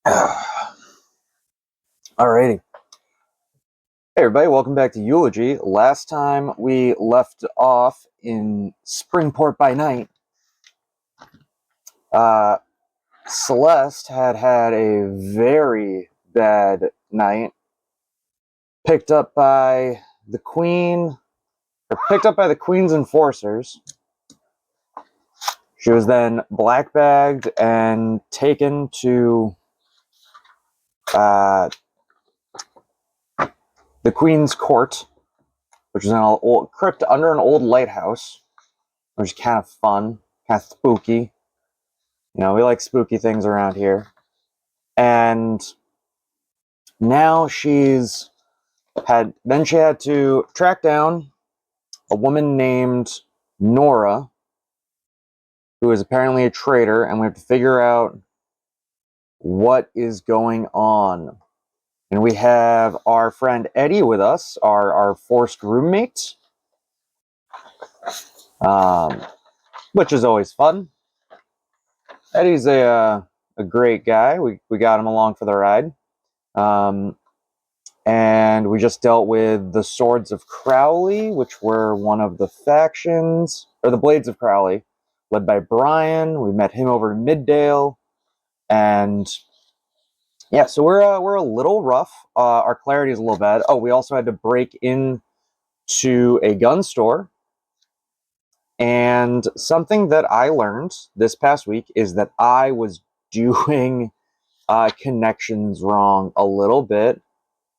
Alrighty. Hey everybody, welcome back to Eulogy. Last time we left off in Springport by night, Celeste had a very bad night, picked up by the Queen's enforcers. She was then black-bagged and taken to the Queen's court, which is an old crypt under an old lighthouse, which is kind of fun, kind of spooky. You know, we like spooky things around here. And now she had to track down a woman named Nora, who is apparently a traitor, and we have to figure out what is going on. And we have our friend Eddie with us, our forced roommate, which is always fun. Eddie's a great guy. We got him along for the ride. And we just dealt with the Swords of Crowley, which were one of the factions, or the Blades of Crowley, led by Brian. We met him over in Middale, and yeah, so we're a little rough. Our clarity is a little bad. Oh, we also had to break into a gun store, and something that I learned this past week is that I was doing connections wrong a little bit,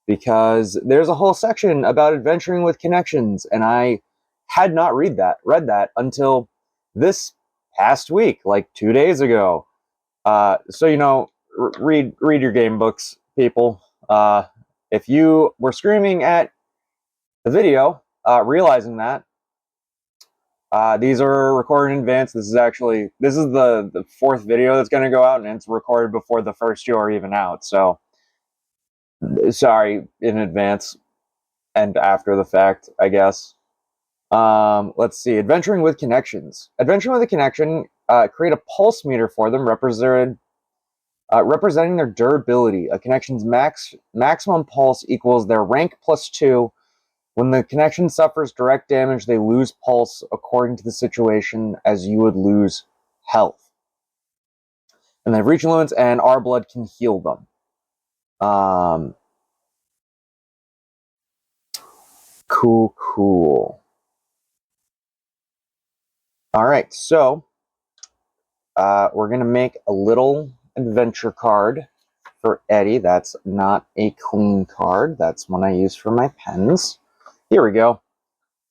because there's a whole section about adventuring with connections, and I had not read that until this past week, like 2 days ago. So you know, read your game books, people. If you were screaming at the video, realizing that these are recorded in advance. This is the fourth video that's going to go out, and it's recorded before the first two are even out. So sorry in advance and after the fact, I guess. Let's see. Adventuring with connections. Adventuring with a connection. Create a pulse meter for them, representing their durability. A connection's maximum pulse equals their rank +2. When the connection suffers direct damage, they lose pulse according to the situation, as you would lose health. And they have reach limits, and our blood can heal them. Cool. All right, so we're going to make a little adventure card for Eddie. That's not a clean card. That's one I use for my pens. Here we go.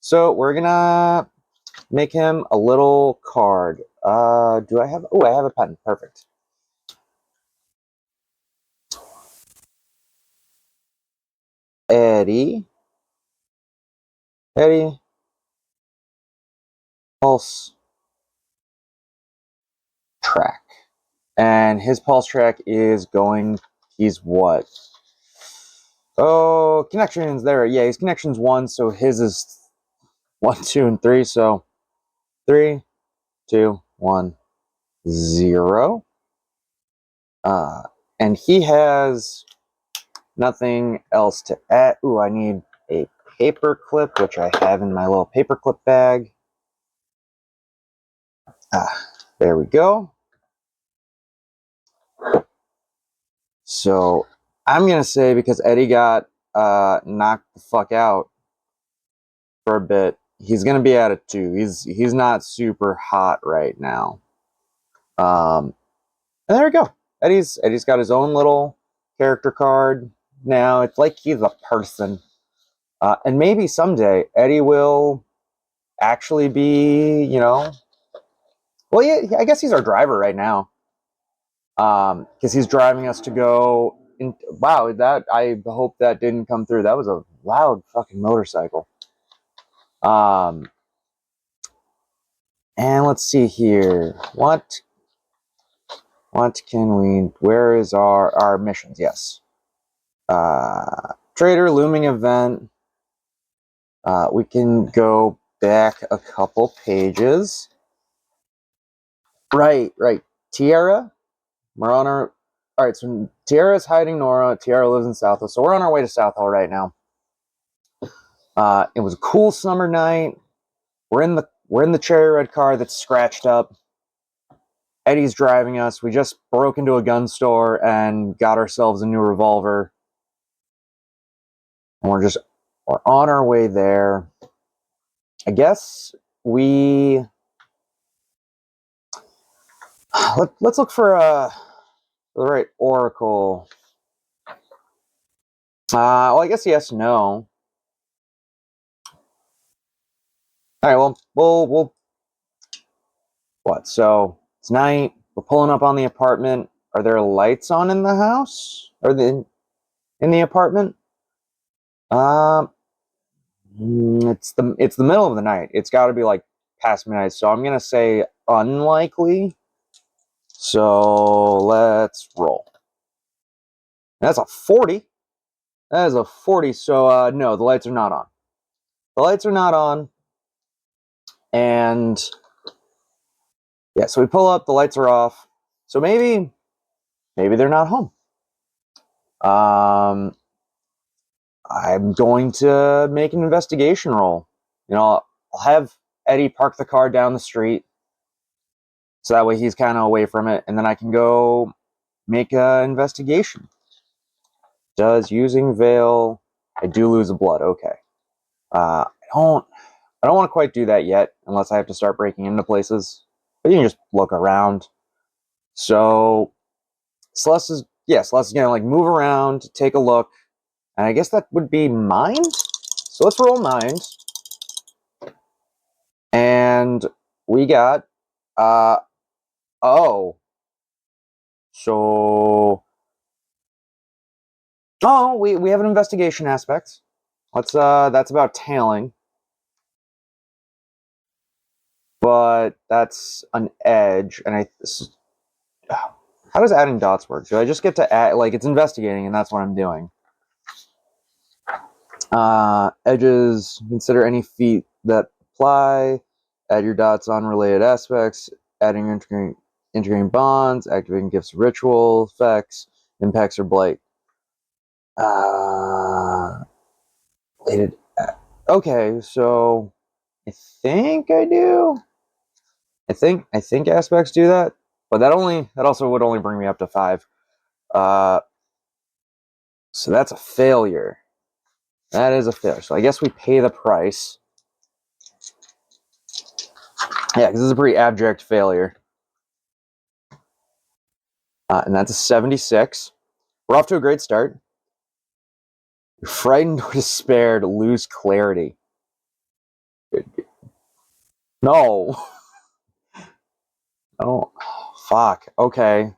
So we're going to make him a little card. Do I have... Oh, I have a pen. Perfect. Eddie. Pulse track. And his pulse track is going... He's what? Oh, connections there. Yeah, he's connections 1, so his is 1, 2, and 3. So 3, 2, 1, 0. And he has nothing else to add. Ooh, I need a paper clip, which I have in my little paper clip bag. There we go. So I'm gonna say, because Eddie got knocked the fuck out for a bit, he's gonna be at a 2. He's not super hot right now. And there we go. Eddie's got his own little character card now. It's like he's a person. And maybe someday Eddie will actually be, you know... Well, yeah, I guess he's our driver right now. Because he's driving us to go... Wow, I hope that didn't come through. That was a loud fucking motorcycle. And let's see here. What can we... Where is our missions? Yes. Trader, looming event. We can go back a couple pages. Right. Tiara, Marana, All right, so Tiara's hiding Nora. Tiara lives in South Hill, so we're on our way to South Hill right now. It was a cool summer night. We're in the cherry red car that's scratched up. Eddie's driving us. We just broke into a gun store and got ourselves a new revolver. And we're on our way there. I guess let's look for the right oracle. Well, I guess yes, no. All right, well, we'll what? So it's night. We're pulling up on the apartment. Are there lights on in the house? Or in the apartment? It's the middle of the night. It's got to be like past midnight. So I'm gonna say unlikely. So let's roll. That's a 40. That is a 40. So no, the lights are not on. The lights are not on. And yeah, so we pull up. The lights are off. So maybe they're not home. I'm going to make an investigation roll. I'll have Eddie park the car down the street, so that way he's kind of away from it, and then I can go make an investigation. Does using veil? I do lose a blood. Okay. I don't want to quite do that yet, unless I have to start breaking into places. But you can just look around. So Celeste is gonna like move around, take a look, and I guess that would be mind. So let's roll mind. And we got oh. So we have an investigation aspect. That's about tailing. But that's an edge, and how does adding dots work? Do I just get to add, like, it's investigating, and that's what I'm doing? Edges, consider any feat that apply, add your dots on related aspects, adding or integrating bonds, activating gifts, ritual effects, impacts, or blight. Related. Okay, so I think I do. I think aspects do that, but that also would only bring me up to 5. So that's a failure. That is a failure. So I guess we pay the price. Yeah, because this is a pretty abject failure. And that's a 76. We're off to a great start. You're frightened or despaired, lose clarity. No. Oh, fuck. Okay.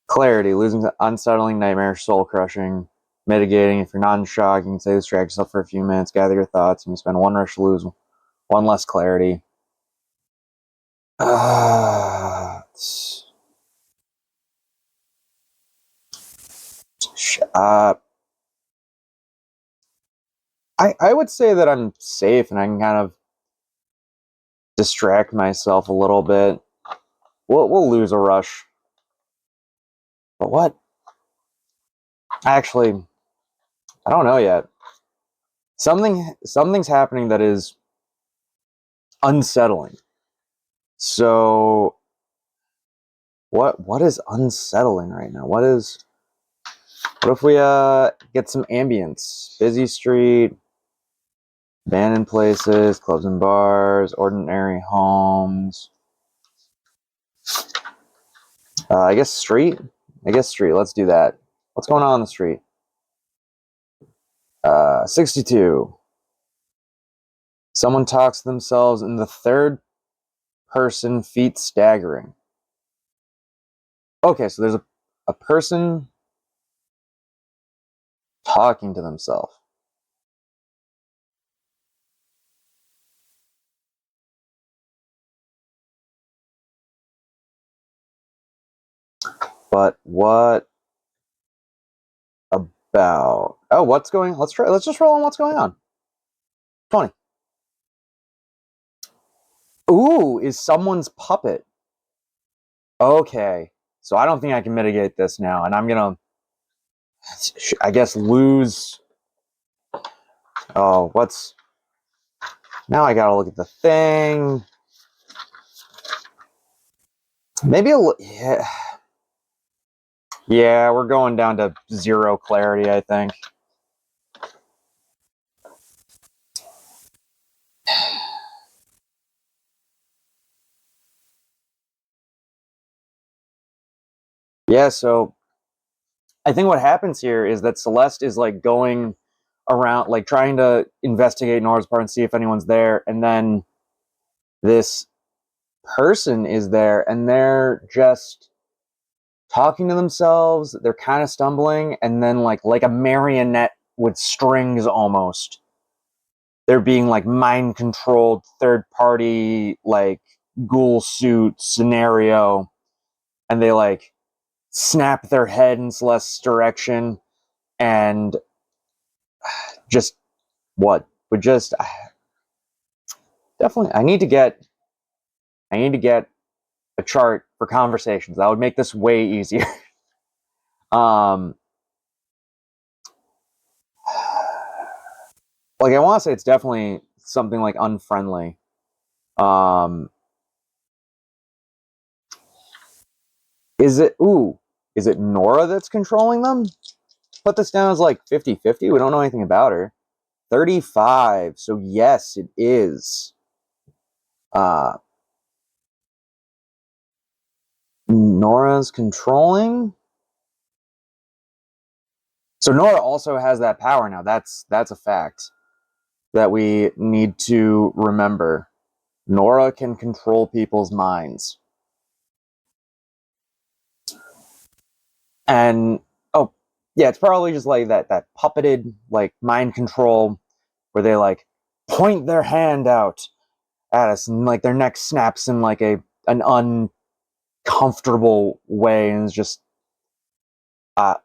Clarity, losing unsettling, nightmare, soul crushing, mitigating. If you're not in shock, you can say distract yourself for a few minutes, gather your thoughts, and you spend 1 rush to lose 1 less clarity. I would say that I'm safe and I can kind of distract myself a little bit. We'll lose a rush. But what? Actually, I don't know yet. Something's happening that is unsettling. So what is unsettling right now? What if we get some ambience? Busy street, abandoned places, clubs and bars, ordinary homes. I guess street. Let's do that. What's going on the street? 62. Someone talks to themselves in the third person, feet staggering. Okay, so there's a person talking to themselves. But what about? Oh, what's going? Let's just roll on what's going on. 20. Ooh, is someone's puppet. Okay, so I don't think I can mitigate this now, and I'm gonna, I guess, lose. Oh, what's now? I gotta look at the thing. Maybe yeah. Yeah, we're going down to 0 clarity, I think. Yeah, so I think what happens here is that Celeste is like going around, like trying to investigate Nora's part and see if anyone's there, and then this person is there, and they're just talking to themselves. They're kind of stumbling, and then like a marionette with strings almost. They're being like mind controlled, third party, like ghoul suit scenario, and they like snap their head in Celeste's direction, and just what would just definitely I need to get a chart for conversations. That would make this way easier. um like I want to say it's definitely something like unfriendly. um is it Nora that's controlling them? Put this down as like 50-50. We don't know anything about her. 35. So yes, it is. uh Nora's controlling. So Nora also has that power now. That's a fact that we need to remember. Nora can control people's minds. And oh, yeah, it's probably just like that puppeted like mind control where they like point their hand out at us and like their neck snaps in like an uncomfortable way and it's just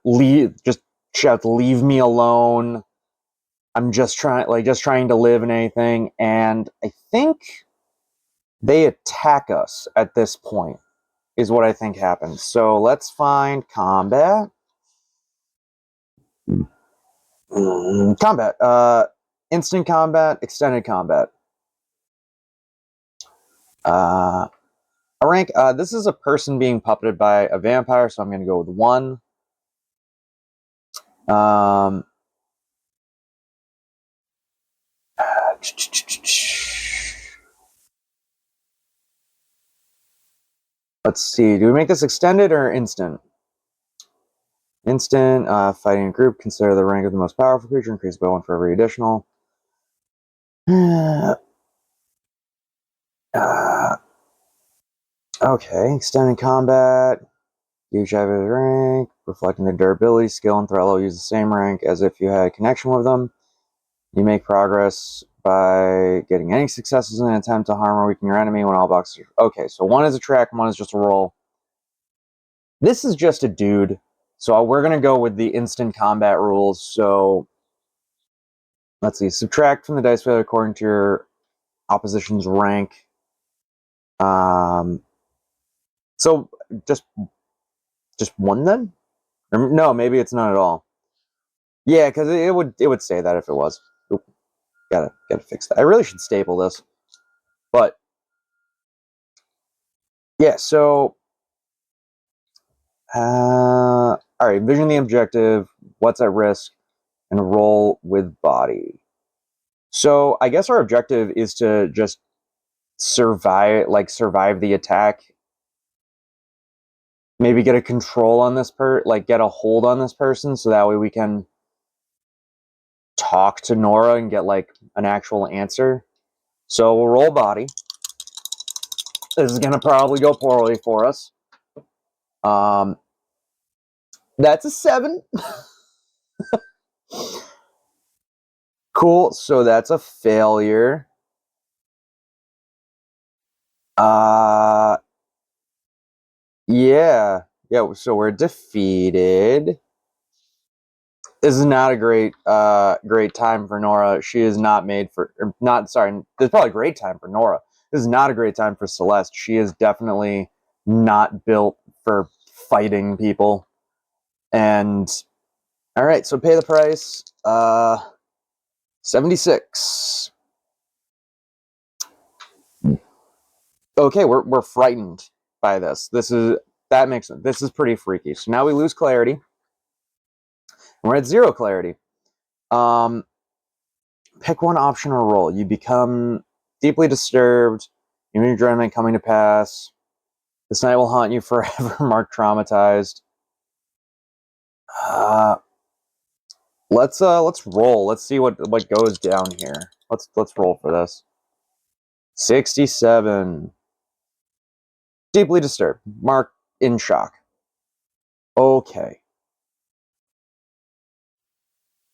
leave just shouts, leave me alone. I'm just trying to live and anything. And I think they attack us at this point, is what I think happens. So let's find combat. Combat. Instant combat, extended combat. A rank. This is a person being puppeted by a vampire, so I'm going to go with 1. Um, let's see. Do we make this extended or instant? Instant. Fighting in group. Consider the rank of the most powerful creature. Increase by 1 for every additional. Okay. Extended combat. Each have his rank, reflecting their durability, skill, and threat level. Use the same rank as if you had a connection with them. You make progress by getting any successes in an attempt to harm or weaken your enemy when all boxes are... Okay, so 1 is a track, 1 is just a roll. This is just a dude, so we're going to go with the instant combat rules. So let's see. Subtract from the dice failure according to your opposition's rank. So just 1 then? Or, no, maybe it's none at all. Yeah, because it would say that if it was. Oop, gotta fix that. I really should staple this, but yeah. So, all right. Vision the objective. What's at risk, and roll with body. So I guess our objective is to just survive the attack. Maybe get a control on this get a hold on this person, so that way we can talk to Nora and get like an actual answer. So we'll roll body. This is gonna probably go poorly for us. That's a 7. Cool. So that's a failure. Yeah. Yeah, so we're defeated. This is not a great time for Nora. She is not made for not sorry, this is probably a great time for Nora. This is not a great time for Celeste. She is definitely not built for fighting people. And all right, so pay the price. 76. Okay, we're frightened by this. This is pretty freaky. So now we lose clarity. And we're at 0 clarity. Pick one option or roll. You become deeply disturbed. You mean dreadment coming to pass. This night will haunt you forever. Mark traumatized. Let's roll. Let's see what goes down here. Let's roll for this. 67. Deeply disturbed. Mark in shock. Okay.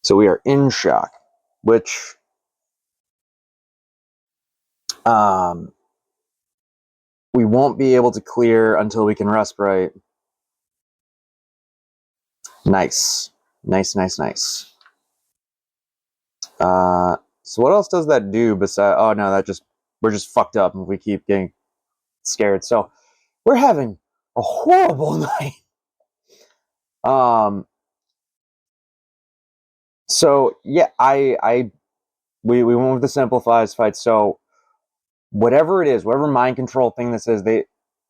So we are in shock, which we won't be able to clear until we can respirate. Nice. Nice. So what else does that do besides... Oh, no, we're just fucked up if we keep getting scared. So we're having a horrible night. So, yeah, we went with the simplifies fight. So whatever it is, whatever mind control thing this is,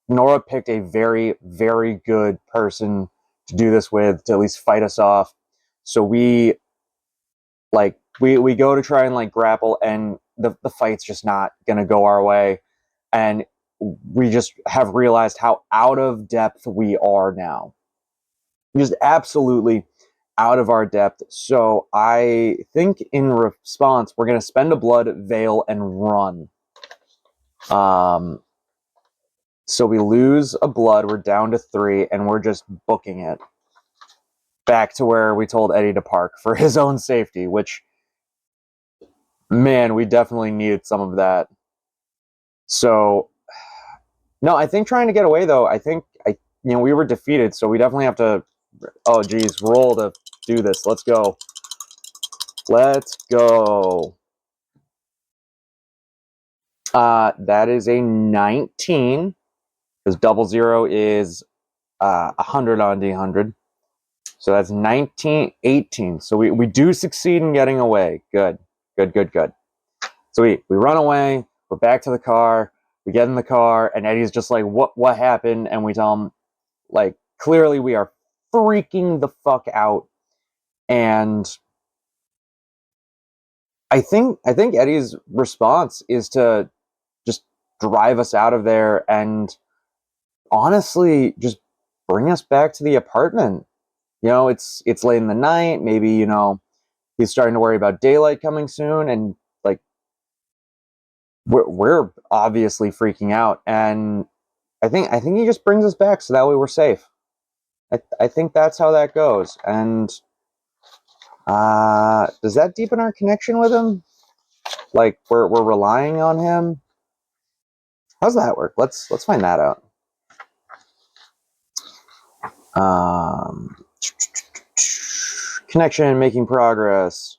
Nora picked a very, very good person to do this with, to at least fight us off. So we go to try and grapple, and the fight's just not gonna go our way. And we just have realized how out of depth we are now. Just absolutely out of our depth. So I think in response, we're gonna spend a blood, veil, and run. So we lose a blood, we're down to 3, and we're just booking it back to where we told Eddie to park for his own safety, which, man, we definitely needed some of that. So, no, I think trying to get away, though, we were defeated, so we definitely have to, oh, geez, roll to do this. Let's go. Let's go. That is a 19, because double 0 is 100 on D100. So that's 19, 18. So we do succeed in getting away. Good. So we run away. We're back to the car. We get in the car, and Eddie's just like, what happened? And we tell him, clearly we are freaking the fuck out. And I think Eddie's response is to just drive us out of there and honestly just bring us back to the apartment. It's late in the night. Maybe, he's starting to worry about daylight coming soon, and we're obviously freaking out. And I think he just brings us back so that way we're safe. I think that's how that goes. And does that deepen our connection with him? We're relying on him. How's that work? Let's find that out. Connection, making progress.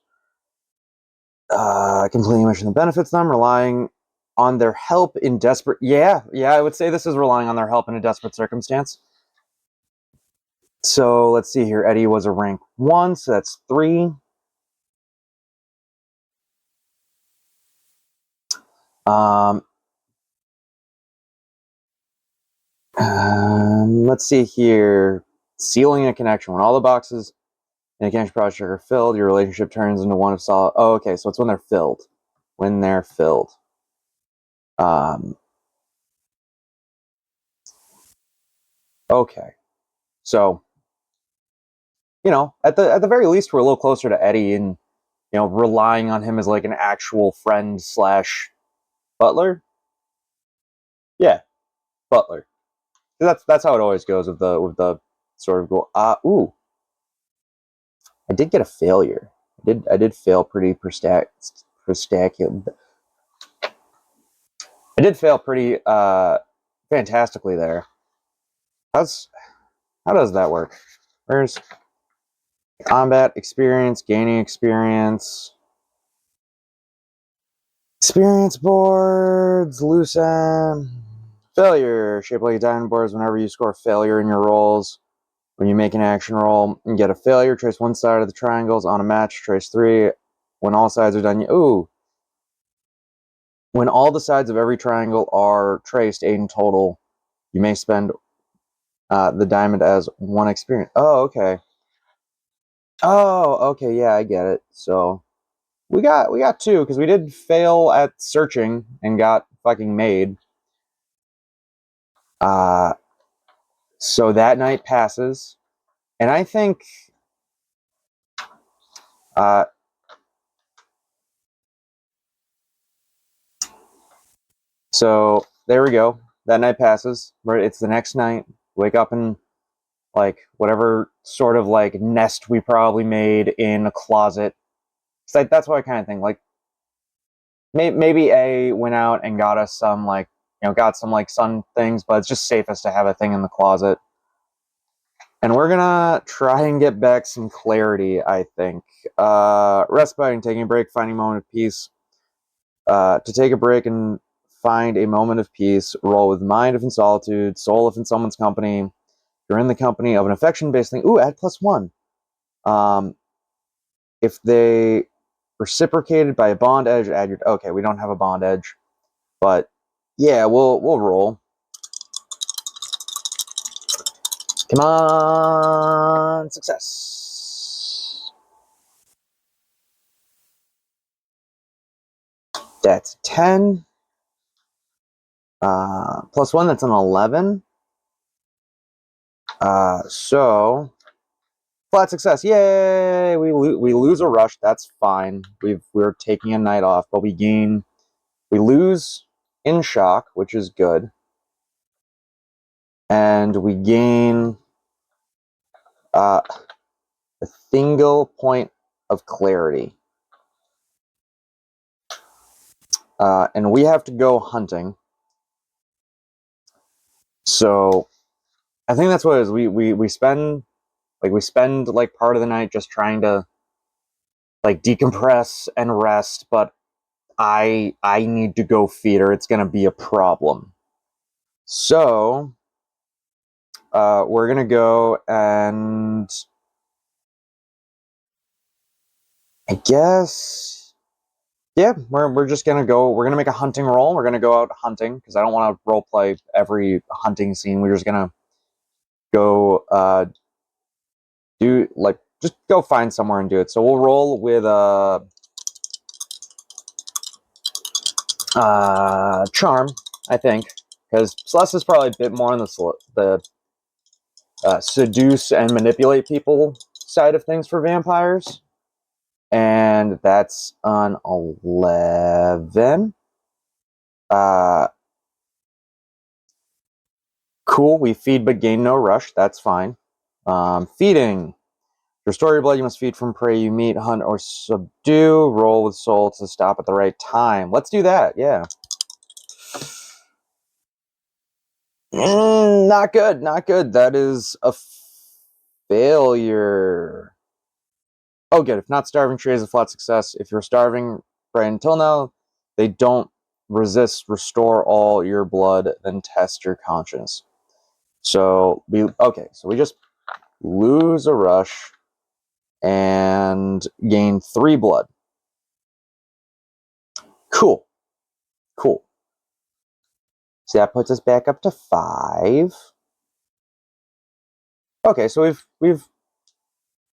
Completing mission that benefits them, relying on their help in desperate... Yeah, I would say this is relying on their help in a desperate circumstance. So let's see here. Eddie was a rank 1, so that's 3. Let's see here. Sealing a connection. When all the boxes in a connection project are filled, your relationship turns into one of solid... Oh, okay, so it's when they're filled. When they're filled. Okay. So, at the very least, we're a little closer to Eddie, and relying on him as an actual friend / butler. Yeah, butler. That's how it always goes with the sort of go. Ooh, I did get a failure. I did fail pretty I did fail pretty fantastically there. How does that work? Where's combat experience, gaining experience? Experience boards, loose end, Failure. Shaped like a diamond board is whenever you score failure in your rolls. When you make an action roll and get a failure, trace one side of the triangles on a match. Trace 3. When all sides are done, ooh. When all the sides of every triangle are traced, 8 in total, you may spend the diamond as 1 experience. Oh, okay. Oh, okay. Yeah, I get it. So we got 2 because we did fail at searching and got fucking made. So that night passes, and I think so there we go. That night passes. It's the next night. Wake up in like whatever sort of like nest we probably made in a closet. So that's what I kind of think. Like maybe A went out and got us some like got some like sun things, but it's just safest to have a thing in the closet. And we're gonna try and get back some clarity, I think. Respiting, taking a break, finding a moment of peace. To take a break and find a moment of peace, roll with mind if in solitude, soul if in someone's company. If you're in the company of an affection-based thing, ooh, add +1. If they reciprocated by a bond edge, add your. Okay, we don't have a bond edge, but yeah, we'll roll. Come on, success. That's 10. +1, that's an 11. So flat success. Yay! We lose a rush. That's fine. We're taking a night off, but we lose in shock, which is good, and we gain a single point of clarity. And we have to go hunting. So I think that's what it is. We spend like part of the night just trying to like decompress and rest, but I need to go feed her. It's gonna be a problem. So we're gonna go and I guess yeah, we're just gonna go. We're gonna make a hunting roll. We're gonna go out hunting because I don't want to role play every hunting scene. We're just gonna go do like just go find somewhere and do it. So we'll roll with charm, I think, because Celeste is probably a bit more on the seduce and manipulate people side of things for vampires, and that's an 11. Cool. We feed but gain no rush. That's fine. Feeding. Restore your blood. You must feed from prey you meet, hunt, or subdue. Roll with soul to stop at the right time. Let's do that. Yeah. Not good. Not good. That is a failure. Oh, good. If not starving, trade is a flat success. If you're starving right until now, they don't resist. Restore all your blood, then test your conscience. So so we just lose a rush and gain 3 blood. Cool. So that puts us back up to 5. Okay, so we've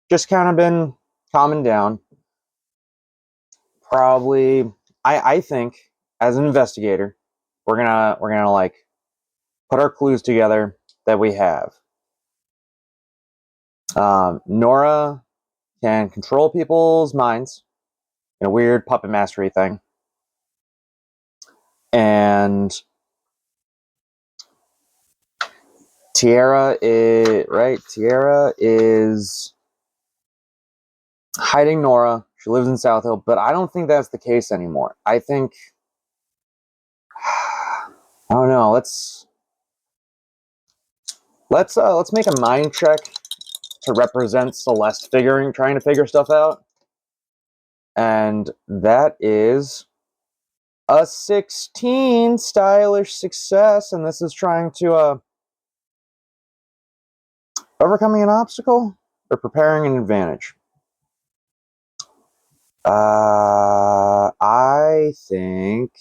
just kind of been calming down. Probably, I think as an investigator, we're gonna like put our clues together that we have. Nora can control people's minds in a weird puppet mastery thing, and Tiara is hiding Nora. She lives in South Hill, but I don't think that's the case anymore. I think I don't know. Let's make a mind check to represent Celeste trying to figure stuff out, and that is A 16, stylish success, and this is trying to overcoming an obstacle or preparing an advantage. I think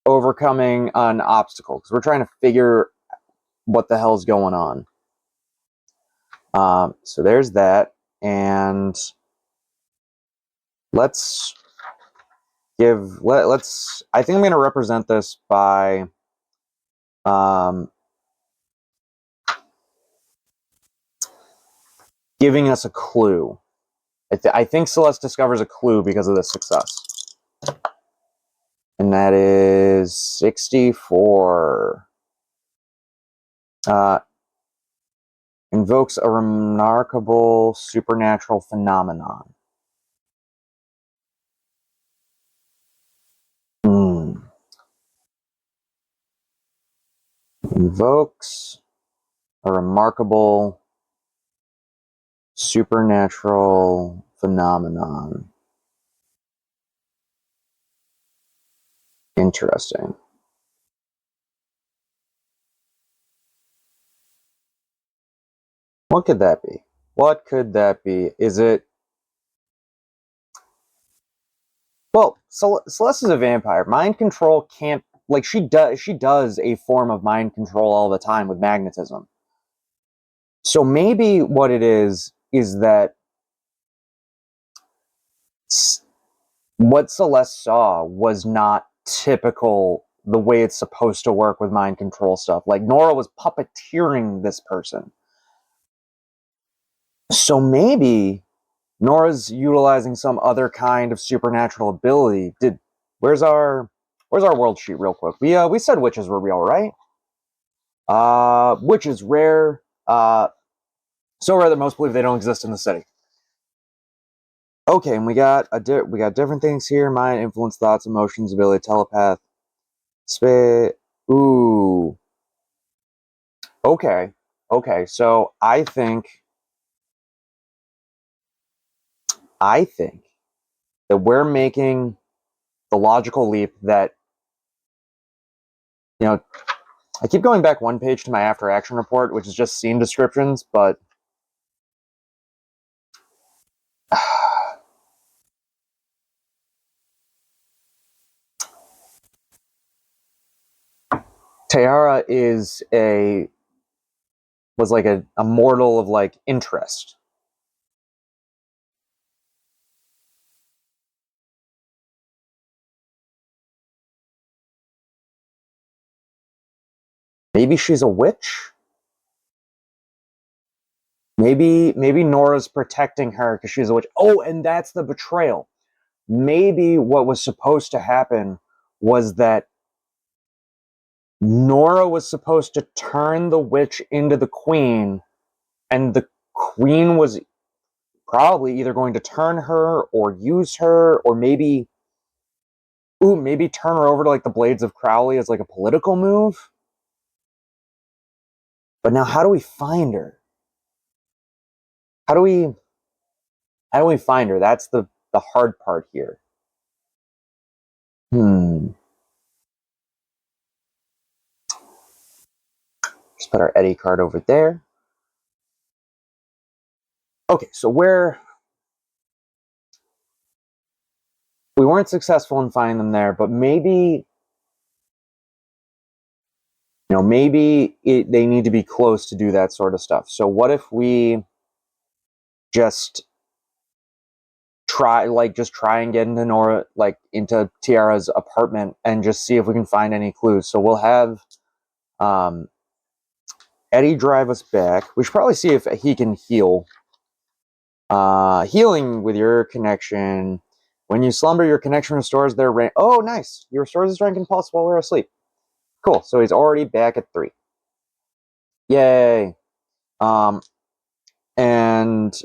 overcoming an obstacle, because we're trying to figure what the hell's going on. So there's that, and let's I think I'm going to represent this by giving us a clue. I think Celeste discovers a clue because of this success. And that is 64. Invokes a remarkable supernatural phenomenon. Invokes a remarkable supernatural phenomenon. Interesting. What could that be? What could that be? Is it... Well, Celeste is a vampire. Mind control can't... Like, she does a form of mind control all the time with magnetism. So maybe what it is that what Celeste saw was not typical the way it's supposed to work with mind control stuff. Like, Nora was puppeteering this person. So maybe Nora's utilizing some other kind of supernatural ability. Where's our world sheet real quick? We said witches were real, right? Witches rare. So rare that most believe they don't exist in the city. Okay, and we got different things here: mind, influence, thoughts, emotions, ability, telepath, ooh. Okay. So I think that we're making the logical leap that, you know, I keep going back one page to my after action report, which is just scene descriptions, but Tiara was like a mortal of like interest. Maybe she's a witch. Maybe Nora's protecting her because she's a witch. Oh, and that's the betrayal. Maybe what was supposed to happen was that Nora was supposed to turn the witch into the queen, and the queen was probably either going to turn her or use her, or maybe turn her over to like the Blades of Crowley as like a political move. But now, how do we find her? How do we find her? That's the hard part here. Just put our Eddie card over there. Okay, so we weren't successful in finding them there, but maybe, they need to be close to do that sort of stuff. So what if we just try and get into Nora, like into Tiara's apartment, and just see if we can find any clues. So we'll have Eddie drive us back. We should probably see if he can heal. Healing with your connection. When you slumber, your connection restores their rank. Oh, nice. He restores his rank and pulse while we're asleep. Cool. So he's already back at 3. Yay. And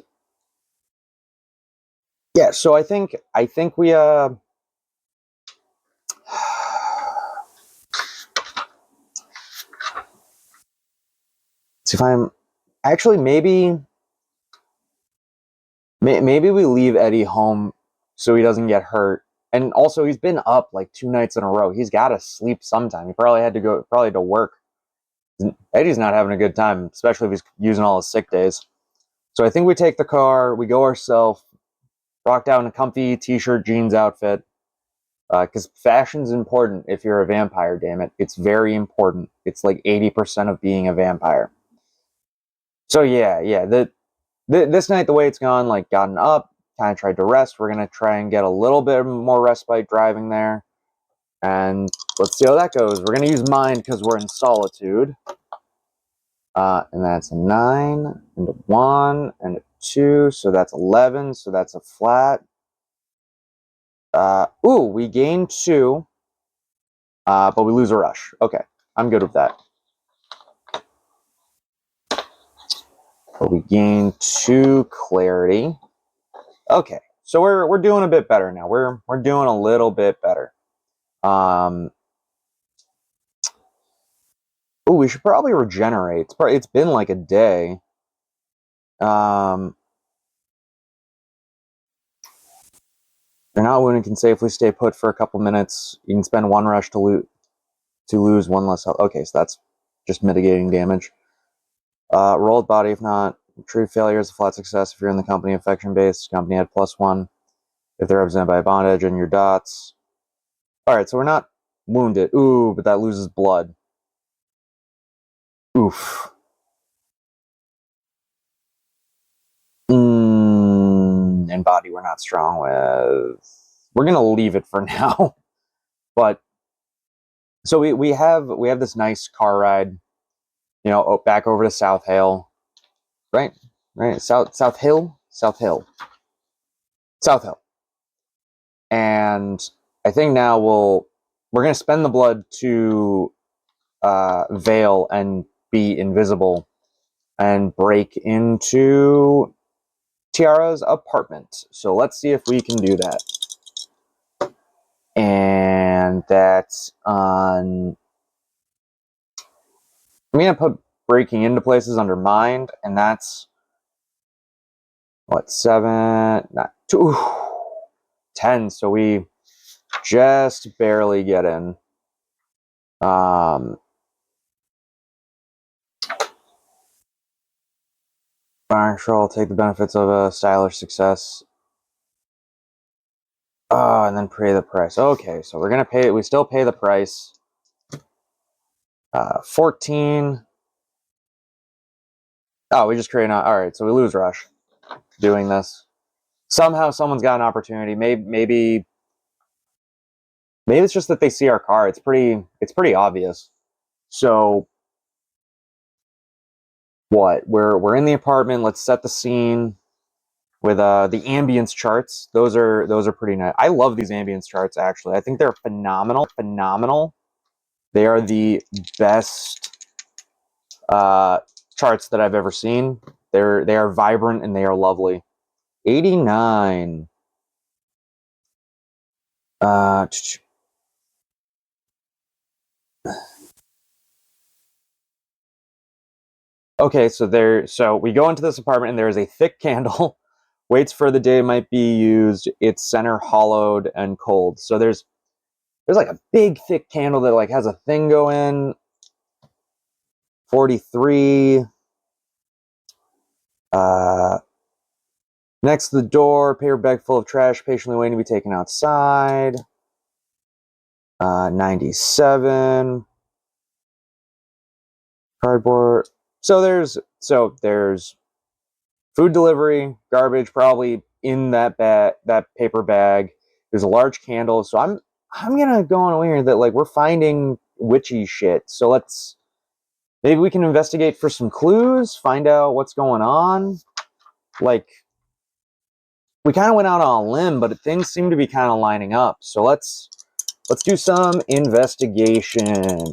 yeah, so I think we see if I'm actually maybe Maybe we leave Eddie home so he doesn't get hurt. And also, he's been up like 2 nights in a row. He's got to sleep sometime. He probably had to work. Eddie's not having a good time, especially if he's using all his sick days. So I think we take the car, we go ourselves, rock down a comfy t-shirt, jeans outfit. Because fashion's important if you're a vampire, damn it. It's very important. It's like 80% of being a vampire. So yeah. This night, the way it's gone, like gotten up, kind of tried to rest. We're going to try and get a little bit more respite driving there. And let's see how that goes. We're going to use mind because we're in solitude. And that's a 9, and a 1, and a 2. So that's 11. So that's a flat. We gain 2. But we lose a rush. Okay, I'm good with that. But we gain 2 clarity. Okay, so we're doing a bit better now. We're doing a little bit better. We should probably regenerate. It's been like a day. They're not wounded, can safely stay put for a couple minutes. You can spend 1 rush to lose 1 less health. Okay, so that's just mitigating damage. Rolled body if not. True failure is a flat success if you're in the company infection base. Company had +1 if they're represented by a bondage and your dots. Alright, so we're not wounded. Ooh, but that loses blood. Oof. And body we're not strong with. We're gonna leave it for now. But so we have this nice car ride, back over to South Hill. Right? South Hill. And I think now we're gonna spend the blood to veil and be invisible and break into Tiara's apartment. So let's see if we can do that. And that's on... I'm going to put breaking into places under mind, and that's... 7? Not 2. 10, so we just barely get in. I'll take the benefits of a stylish success. And then pay the price. Okay, so we're gonna pay. We still pay the price. 14. Oh, we just create an... Alright, so we lose rush doing this. Somehow someone's got an opportunity. Maybe it's just that they see our car. It's pretty obvious. So what? We're in the apartment. Let's set the scene with the ambience charts. Those are pretty nice. I love these ambience charts actually. I think they're phenomenal. They are the best charts that I've ever seen. They are vibrant and they are lovely. 89. Okay, so we go into this apartment and there is a thick candle. Waits for the day might be used. It's center hollowed and cold. So there's like a big thick candle that like has a thing go in. 43. Next to the door, paper bag full of trash, patiently waiting to be taken outside. 97. Cardboard. So there's food delivery, garbage probably in that paper bag. There's a large candle. So I'm gonna go on here that like we're finding witchy shit. So maybe we can investigate for some clues, find out what's going on. Like we kind of went out on a limb, but things seem to be kind of lining up. So let's do some investigation.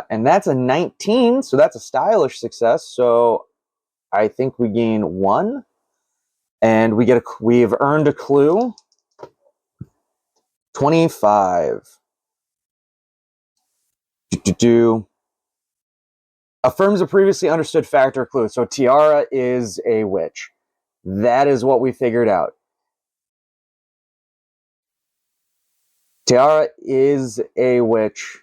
And that's a 19, so that's a stylish success. So I think we gain 1, and we've earned a clue. 25. Affirms a previously understood fact or clue. So Tiara is a witch. That is what we figured out. Tiara is a witch.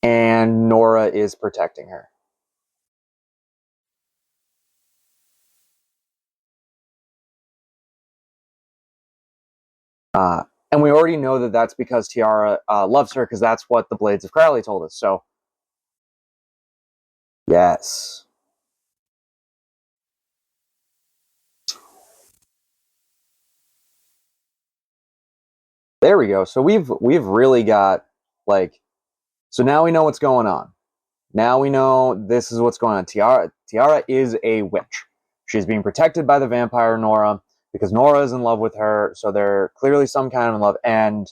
And Nora is protecting her. And we already know that that's because Tiara loves her, because that's what the Blades of Crowley told us. So, yes. There we go. So we've really got, like, so now we know what's going on. Now we know this is what's going on. Tiara is a witch. She's being protected by the vampire Nora because Nora is in love with her. So they're clearly some kind of love. And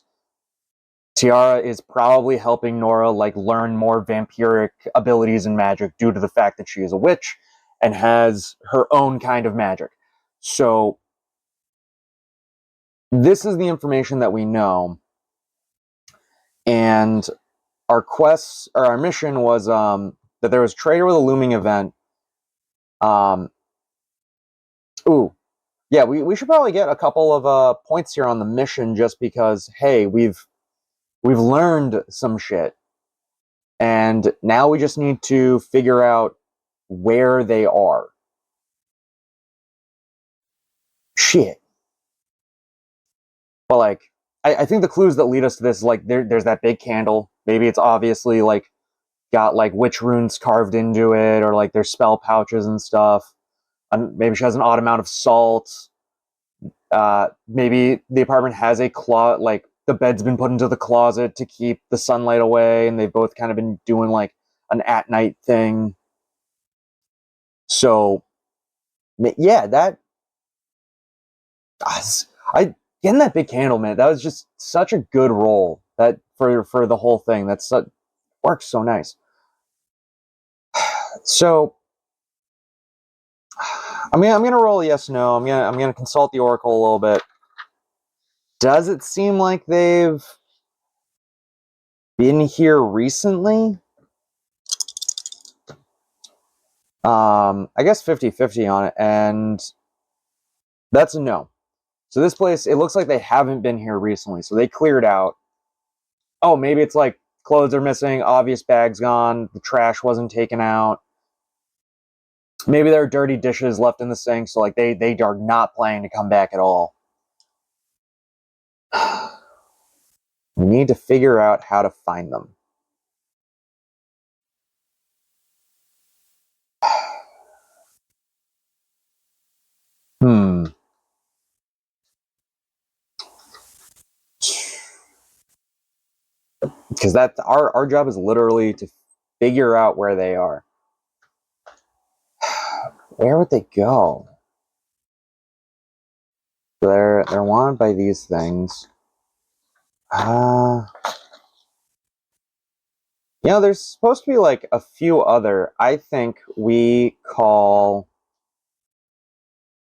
Tiara is probably helping Nora, like, learn more vampiric abilities and magic due to the fact that she is a witch and has her own kind of magic. So this is the information that we know. And our quest, or our mission was that there was Trader with a looming event. Ooh, yeah, we should probably get a couple of points here on the mission, just because, hey, we've learned some shit, and now we just need to figure out where they are. Shit. But, like, I think the clues that lead us to this, like, there's that big candle. Maybe it's obviously, like, got, like, witch runes carved into it, or, like, there's spell pouches and stuff. Maybe she has an odd amount of salt. Maybe the apartment has a closet, like, the bed's been put into the closet to keep the sunlight away, and they've both kind of been doing, like, an at-night thing. So, yeah, that... I getting that big candle, man, that was just such a good roll, that for the whole thing. Works so nice. So, I'm gonna roll a yes, no. I'm gonna consult the Oracle a little bit. Does it seem like they've been here recently? I guess 50-50 on it, and that's a no. So this place, it looks like they haven't been here recently, so they cleared out. Oh, maybe it's like clothes are missing, obvious bags gone, the trash wasn't taken out. Maybe there are dirty dishes left in the sink, so, like, they are not planning to come back at all. We need to figure out how to find them. Because that our job is literally to figure out where they are. Where would they go? They're wanted by these things. There's supposed to be, like, a few other. I think we call,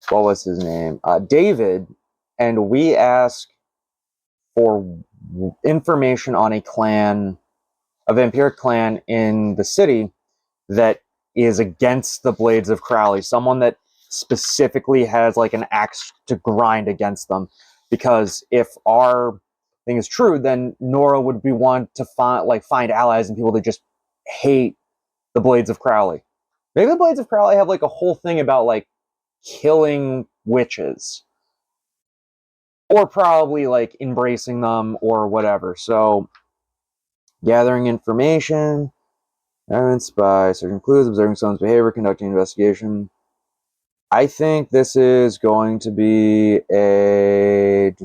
what was his name? David, and we ask for information on a vampiric clan in the city that is against the Blades of Crowley. Someone that specifically has, like, an axe to grind against them. Because if our thing is true, then Nora would be one to find allies and people that just hate the Blades of Crowley. Maybe the Blades of Crowley have, like, a whole thing about, like, killing witches. Or probably, like, embracing them or whatever. So, gathering information, evidence by certain clues, observing someone's behavior, conducting investigation. I think this is going to be a...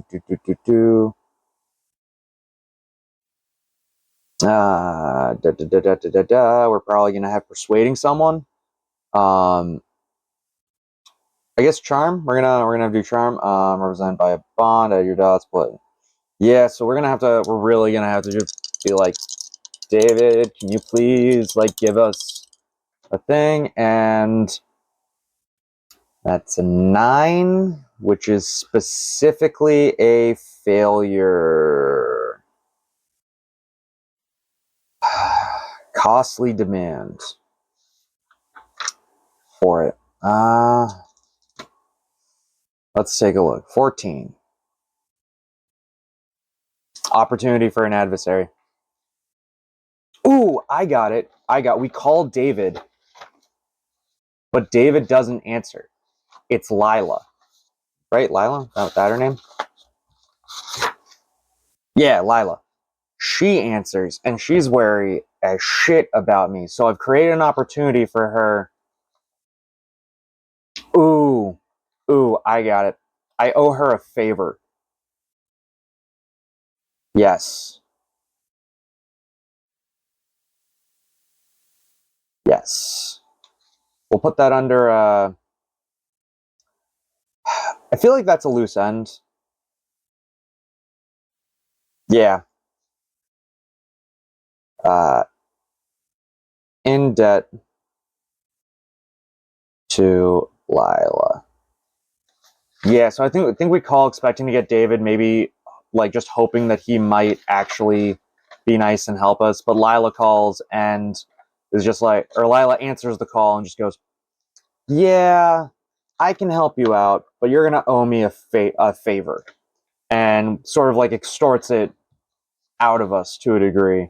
We're probably going to have persuading someone. I guess charm. We're gonna do charm. Represented by a bond at your dot split. Yeah, so we're really gonna have to just be like, David, can you please, like, give us a thing? And that's a 9, which is specifically a failure. Costly demand for it. Let's take a look. 14. Opportunity for an adversary. Ooh, I got it. We called David, but David doesn't answer. It's Lila. Right, Lila? Is that her name? Yeah, Lila. She answers, and she's wary as shit about me. So I've created an opportunity for her. Ooh, I got it. I owe her a favor. Yes. Yes. We'll put that under, I feel like that's a loose end. Yeah. In debt to Lila. Yeah, so I think we call expecting to get David, maybe like just hoping that he might actually be nice and help us. But Lila calls and is just like, or Lila answers the call and just goes, "Yeah, I can help you out, but you're gonna owe me a favor," and sort of like extorts it out of us to a degree.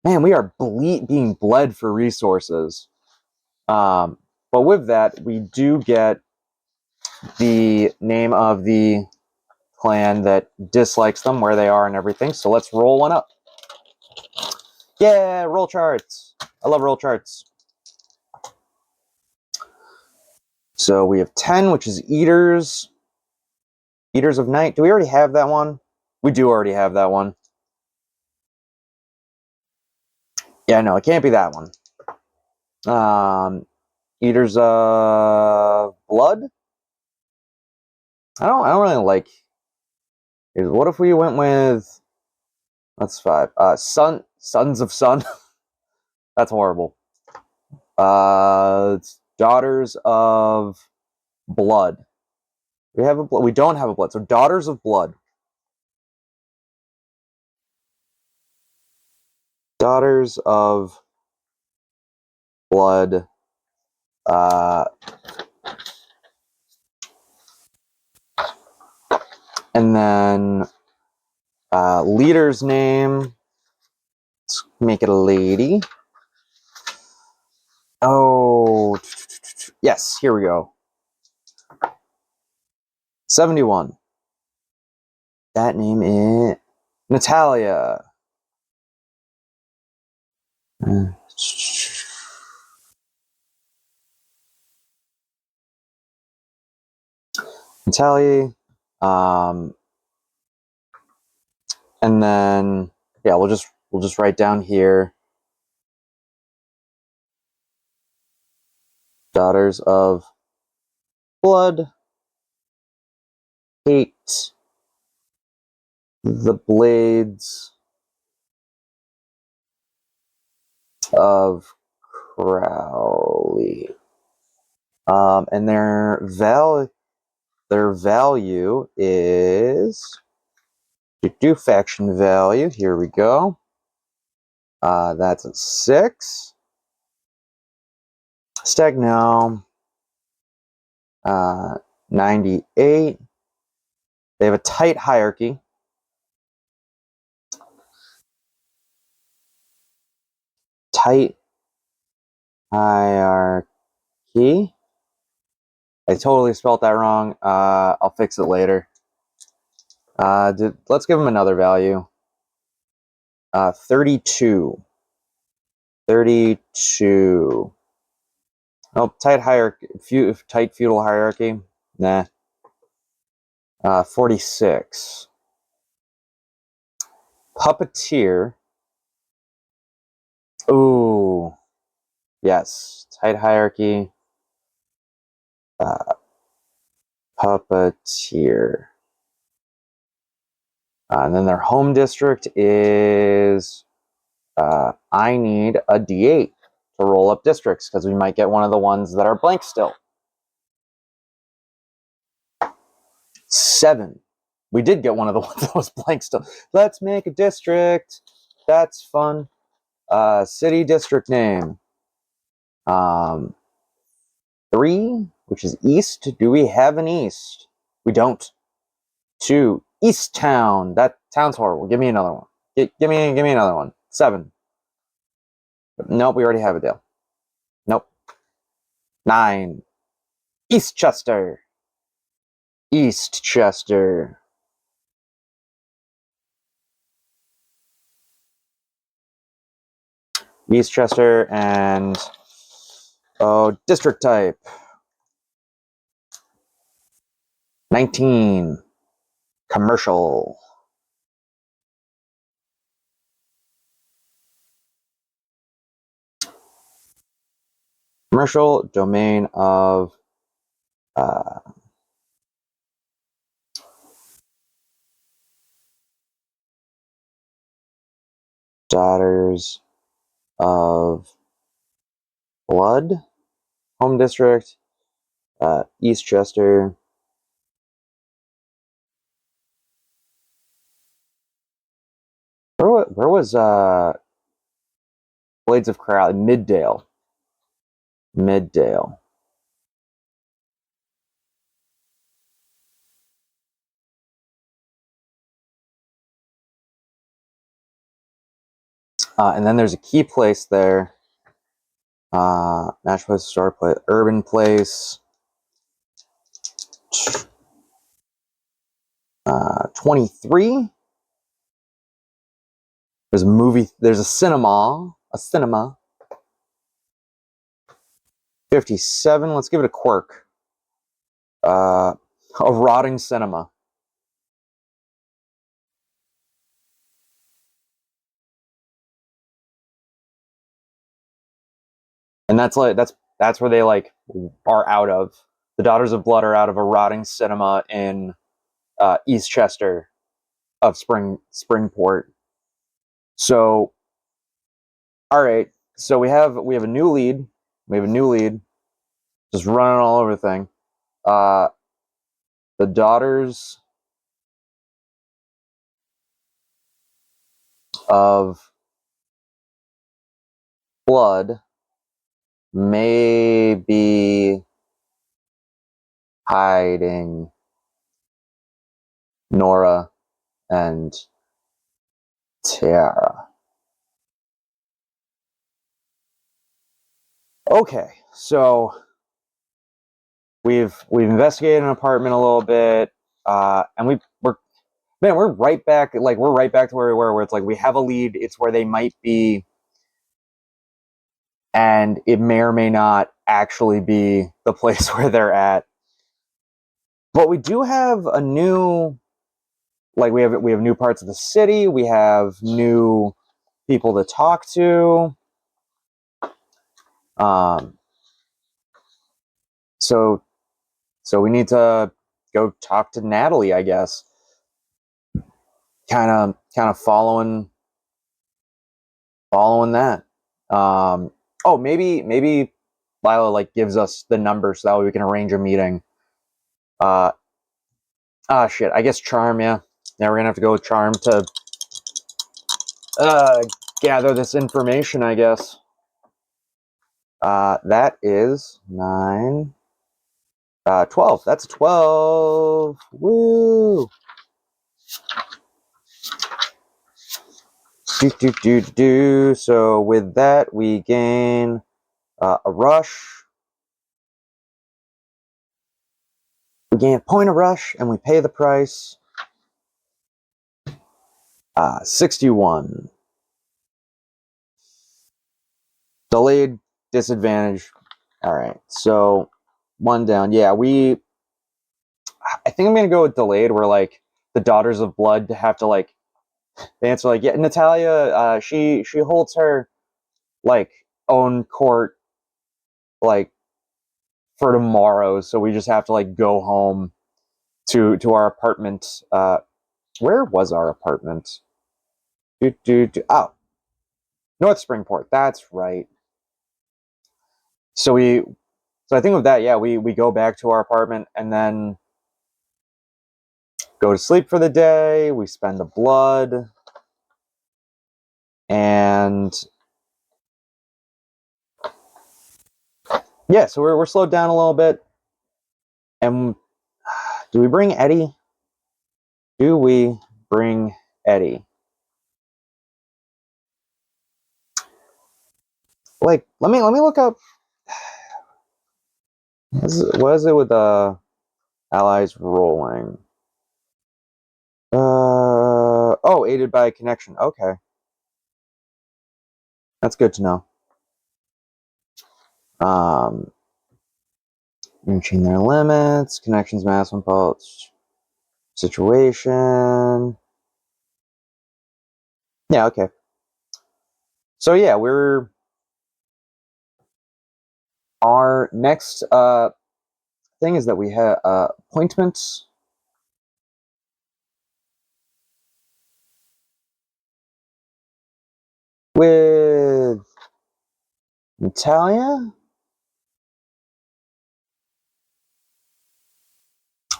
Man, we are being bled for resources. But with that, we do get the name of the clan that dislikes them, where they are and everything. So let's roll one up. Yeah, roll charts. I love roll charts. So we have 10, which is Eaters. Eaters of Night. Do we already have that one? We do already have that one. Yeah, no, it can't be that one. Eaters of Blood. I don't really like. What if we went with? That's 5. Sons of Sun. That's horrible. It's Daughters of Blood. We have a blood. We don't have a blood. So Daughters of Blood. Daughters of Blood. And then leader's name. Let's make it a lady. Oh, yes. Here we go. 71. That name is Natalia. Natalia. And then yeah, we'll just write down here. Daughters of Blood. Hate the blades of Crowley. And their value is faction value. Here we go. That's a 6. Stagno. 98. They have a tight hierarchy. Tight hierarchy. I totally spelled that wrong. I'll fix it later. Let's give them another value. 32. 32. Oh, tight hierarchy. Tight feudal hierarchy. Nah. 46. Puppeteer. Ooh. Yes. Tight hierarchy. Puppeteer. And then their home district is I need a D8 to roll up districts because we might get one of the ones that are blank still. 7. We did get one of the ones that was blank still. Let's make a district. That's fun. City district name. 3, which is east. Do we have an east? We don't. 2, East Town. That town's horrible. Give me another one. Give me another one. 7. Nope, we already have a deal. Nope. 9, Eastchester. Eastchester. Eastchester and district type. 19, commercial. Commercial domain of Daughters of Blood. Home district. Eastchester. Where was Blades of Crowley? Middale. Middale. And then there's a key place there. Natural place, historic place, urban place. 23. There's a movie. There's a cinema. 57. Let's give it a quirk. A rotting cinema. And that's where they like are out of. The Daughters of Blood are out of a rotting cinema in Eastchester of Springport. So, all right. So we have a new lead. We have a new lead. Just running all over the thing. The Daughters of Blood may be hiding Nora and Tara. Okay, so we've investigated an apartment a little bit, and we're right back. Like we're right back to where we were. Where it's like we have a lead. It's where they might be, and it may or may not actually be the place where they're at. But we do have a new, like we have new parts of the city. We have new people to talk to. So we need to go talk to Natalie, I guess. Kind of following that. Maybe Lila like gives us the number so that way we can arrange a meeting. Shit. I guess Charm. Yeah, we're gonna have to go with Charm to gather this information, I guess. That is 9. 12. That's a 12. Woo! So with that, we gain a rush. We gain a point of rush, and we pay the price. 61. Delayed disadvantage. All right, so 1 down. Yeah, I think I'm gonna go with delayed, where like the Daughters of Blood have to like they answer like, yeah, Natalia, she holds her like own court like for tomorrow, so we just have to like go home to our apartment. Where was our apartment? Oh, North Springport. That's right. So I think with that, yeah, we go back to our apartment and then go to sleep for the day. We spend the blood, and Yeah, so we're slowed down a little bit. And do we bring Eddie? Do we bring Eddie? Like, let me look up. What is it with allies rolling? Oh, aided by a connection. Okay, that's good to know. Reaching their limits, connections, mass impulse, situation. Yeah, okay. So yeah, our next thing is that we have appointments with Natalia.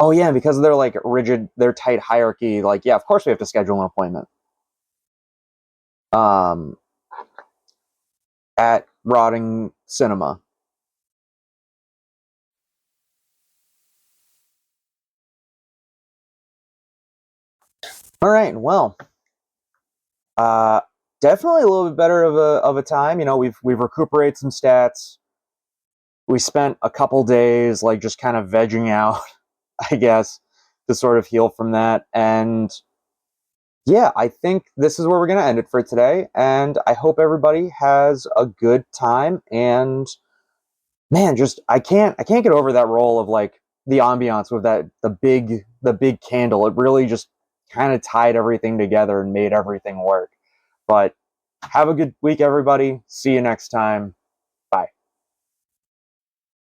Oh yeah, because of their like rigid, their tight hierarchy, like yeah, of course we have to schedule an appointment. Um, at Rotting Cinema. All right, well, uh, definitely a little bit better of a time. You know, we've recuperated some stats. We spent a couple days like just kind of vegging out, I guess, to sort of heal from that. And yeah, I think this is where we're gonna end it for today. And I hope everybody has a good time. And man, just I can't get over that role of like the ambiance with that the big candle. It really just kind of tied everything together and made everything work. But have a good week, everybody. See you next time.